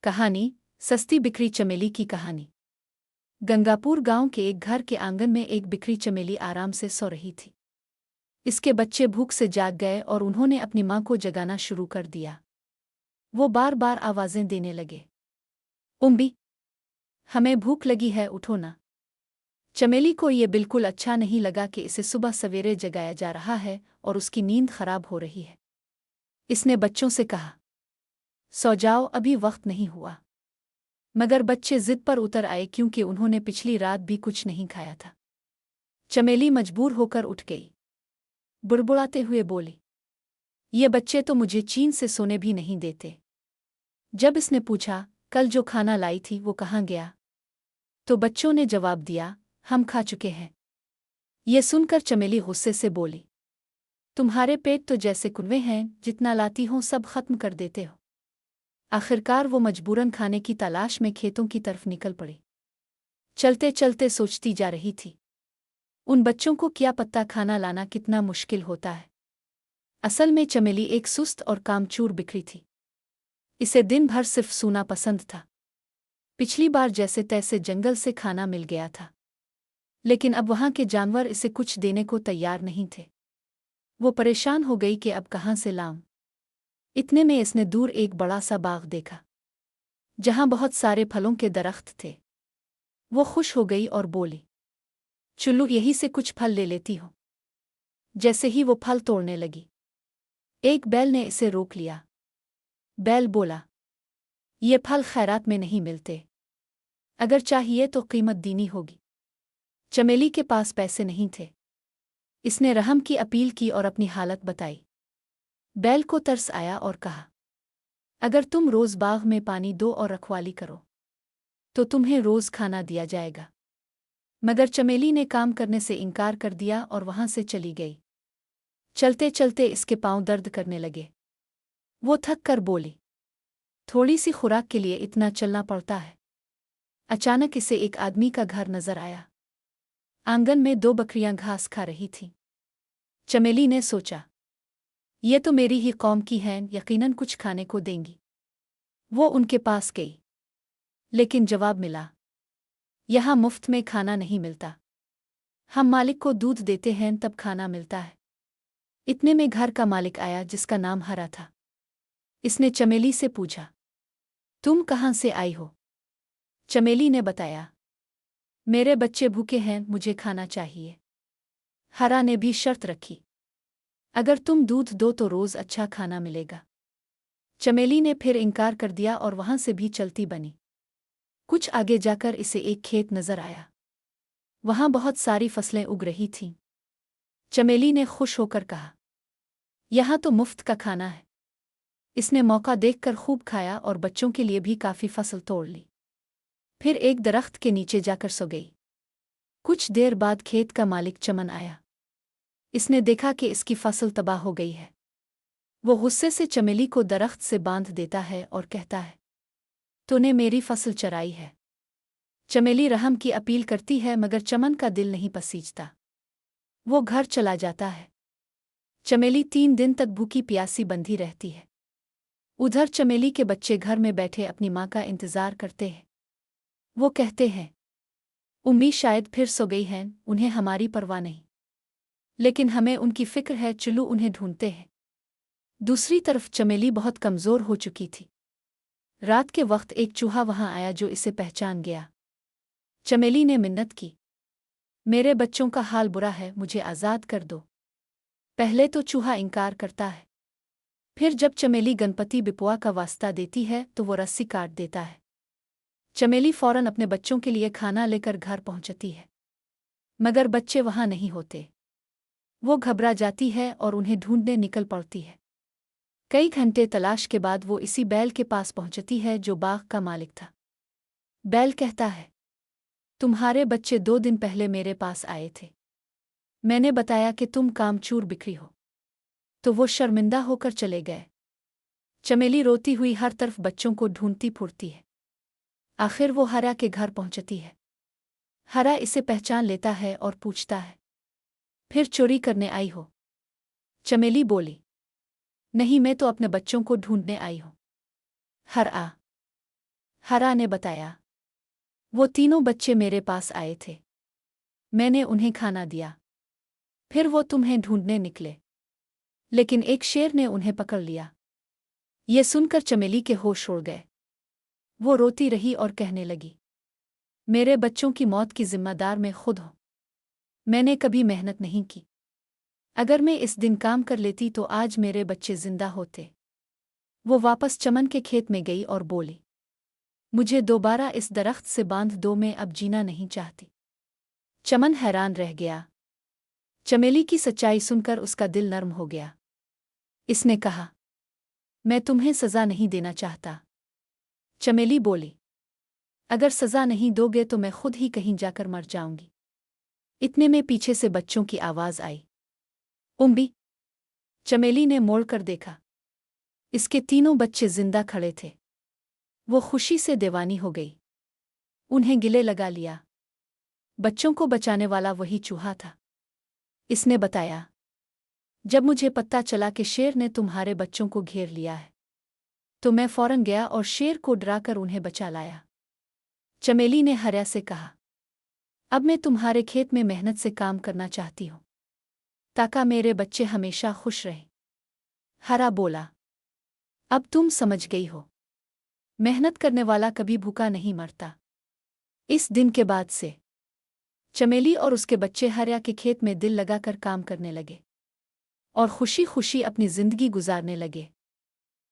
कहानी सस्ती बिखरी चमेली की कहानी। गंगापुर गांव के एक घर के आंगन में एक बिखरी चमेली आराम से सो रही थी। इसके बच्चे भूख से जाग गए और उन्होंने अपनी माँ को जगाना शुरू कर दिया। वो बार बार आवाजें देने लगे, उम्मी, हमें भूख लगी है, उठो ना। चमेली को ये बिल्कुल अच्छा नहीं लगा कि इसे सुबह सवेरे जगाया जा रहा है और उसकी नींद खराब हो रही है। इसने बच्चों से कहा, सो जाओ, अभी वक्त नहीं हुआ। मगर बच्चे जिद पर उतर आए क्योंकि उन्होंने पिछली रात भी कुछ नहीं खाया था। चमेली मजबूर होकर उठ गई। बुड़बुड़ाते हुए बोली, ये बच्चे तो मुझे चैन से सोने भी नहीं देते। जब इसने पूछा, कल जो खाना लाई थी वो कहाँ गया, तो बच्चों ने जवाब दिया, हम खा चुके हैं। ये सुनकर चमेली गुस्से से बोली, तुम्हारे पेट तो जैसे कुएं हैं, जितना लाती हो सब खत्म कर देते हो। आखिरकार वो मजबूरन खाने की तलाश में खेतों की तरफ निकल पड़ी। चलते चलते सोचती जा रही थी, उन बच्चों को क्या पता खाना लाना कितना मुश्किल होता है। असल में चमेली एक सुस्त और कामचोर बिखरी थी। इसे दिन भर सिर्फ सोना पसंद था। पिछली बार जैसे तैसे जंगल से खाना मिल गया था, लेकिन अब वहां के जानवर इसे कुछ देने को तैयार नहीं थे। वो परेशान हो गई कि अब कहाँ से लाऊं। इतने में इसने दूर एक बड़ा सा बाग देखा, जहां बहुत सारे फलों के दरख्त थे। वो खुश हो गई और बोली, चुल्लू, यहीं से कुछ फल ले लेती हो। जैसे ही वो फल तोड़ने लगी, एक बैल ने इसे रोक लिया। बैल बोला, ये फल खैरात में नहीं मिलते, अगर चाहिए तो कीमत देनी होगी। चमेली के पास पैसे नहीं थे। इसने रहम की अपील की और अपनी हालत बताई। बैल को तरस आया और कहा, अगर तुम रोज बाग में पानी दो और रखवाली करो तो तुम्हें रोज खाना दिया जाएगा। मगर चमेली ने काम करने से इनकार कर दिया और वहां से चली गई। चलते चलते इसके पांव दर्द करने लगे। वो थक कर बोली, थोड़ी सी खुराक के लिए इतना चलना पड़ता है। अचानक इसे एक आदमी का घर नजर आया। आंगन में 2 बकरियां घास खा रही थीं। चमेली ने सोचा, ये तो मेरी ही कौम की हैं, यकीनन कुछ खाने को देंगी। वो उनके पास गई, लेकिन जवाब मिला, यहाँ मुफ्त में खाना नहीं मिलता। हम मालिक को दूध देते हैं तब खाना मिलता है। इतने में घर का मालिक आया, जिसका नाम हरा था। इसने चमेली से पूछा, तुम कहाँ से आई हो? चमेली ने बताया, मेरे बच्चे भूखे हैं, मुझे खाना चाहिए। हरा ने भी शर्त रखी, अगर तुम दूध दो तो रोज अच्छा खाना मिलेगा। चमेली ने फिर इनकार कर दिया और वहां से भी चलती बनी। कुछ आगे जाकर इसे एक खेत नजर आया। वहां बहुत सारी फसलें उग रही थीं। चमेली ने खुश होकर कहा, यहाँ तो मुफ्त का खाना है। इसने मौका देखकर खूब खाया और बच्चों के लिए भी काफी फसल तोड़ ली। फिर एक दरख्त के नीचे जाकर सो गई। कुछ देर बाद खेत का मालिक चमन आया। इसने देखा कि इसकी फसल तबाह हो गई है। वो गुस्से से चमेली को दरख्त से बांध देता है और कहता है, तूने मेरी फसल चराई है। चमेली रहम की अपील करती है, मगर चमन का दिल नहीं पसीजता। वो घर चला जाता है। चमेली 3 दिन तक भूखी प्यासी बंधी रहती है। उधर चमेली के बच्चे घर में बैठे अपनी माँ का इंतजार करते हैं। वो कहते हैं, उम्मी शायद फिर सो गई हैं, उन्हें हमारी परवाह नहीं। लेकिन हमें उनकी फिक्र है, चलो उन्हें ढूंढते हैं। दूसरी तरफ चमेली बहुत कमजोर हो चुकी थी। रात के वक्त एक चूहा वहां आया जो इसे पहचान गया। चमेली ने मिन्नत की, मेरे बच्चों का हाल बुरा है, मुझे आज़ाद कर दो। पहले तो चूहा इनकार करता है, फिर जब चमेली गणपति बिपुआ का वास्ता देती है तो वो रस्सी काट देता है। चमेली फौरन अपने बच्चों के लिए खाना लेकर घर पहुंचती है, मगर बच्चे वहां नहीं होते। वो घबरा जाती है और उन्हें ढूंढने निकल पड़ती है। कई घंटे तलाश के बाद वो इसी बैल के पास पहुंचती है जो बाग का मालिक था। बैल कहता है, तुम्हारे बच्चे 2 दिन पहले मेरे पास आए थे। मैंने बताया कि तुम कामचोर बिखरी हो, तो वो शर्मिंदा होकर चले गए। चमेली रोती हुई हर तरफ बच्चों को ढूंढती फुरती है। आखिर वो हरा के घर पहुंचती है। हरा इसे पहचान लेता है और पूछता है, फिर चोरी करने आई हो? चमेली बोली, नहीं, मैं तो अपने बच्चों को ढूंढने आई हूं। हरा हरा ने बताया, वो तीनों बच्चे मेरे पास आए थे। मैंने उन्हें खाना दिया। फिर वो तुम्हें ढूंढने निकले, लेकिन एक शेर ने उन्हें पकड़ लिया। ये सुनकर चमेली के होश उड़ गए। वो रोती रही और कहने लगी, मेरे बच्चों की मौत की जिम्मेदार मैं खुद हूं। मैंने कभी मेहनत नहीं की। अगर मैं इस दिन काम कर लेती तो आज मेरे बच्चे जिंदा होते। वो वापस चमन के खेत में गई और बोली, मुझे दोबारा इस दरख्त से बांध दो, मैं अब जीना नहीं चाहती। चमन हैरान रह गया। चमेली की सच्चाई सुनकर उसका दिल नर्म हो गया। इसने कहा, मैं तुम्हें सजा नहीं देना चाहता। चमेली बोली, अगर सजा नहीं दोगे तो मैं खुद ही कहीं जाकर मर जाऊंगी। इतने में पीछे से बच्चों की आवाज आई। उम्बी। चमेली ने मोड़ कर देखा। इसके तीनों बच्चे जिंदा खड़े थे। वो खुशी से दीवानी हो गई। उन्हें गिले लगा लिया। बच्चों को बचाने वाला वही चूहा था। इसने बताया, जब मुझे पता चला कि शेर ने तुम्हारे बच्चों को घेर लिया है, तो मैं फौरन गया और शेर को डराकर उन्हें बचा लाया। चमेली ने हरा से कहा, अब मैं तुम्हारे खेत में मेहनत से काम करना चाहती हूँ, ताकि मेरे बच्चे हमेशा खुश रहें। हरा बोला, अब तुम समझ गई हो, मेहनत करने वाला कभी भूखा नहीं मरता। इस दिन के बाद से चमेली और उसके बच्चे हरा के खेत में दिल लगाकर काम करने लगे और खुशी खुशी अपनी जिंदगी गुजारने लगे।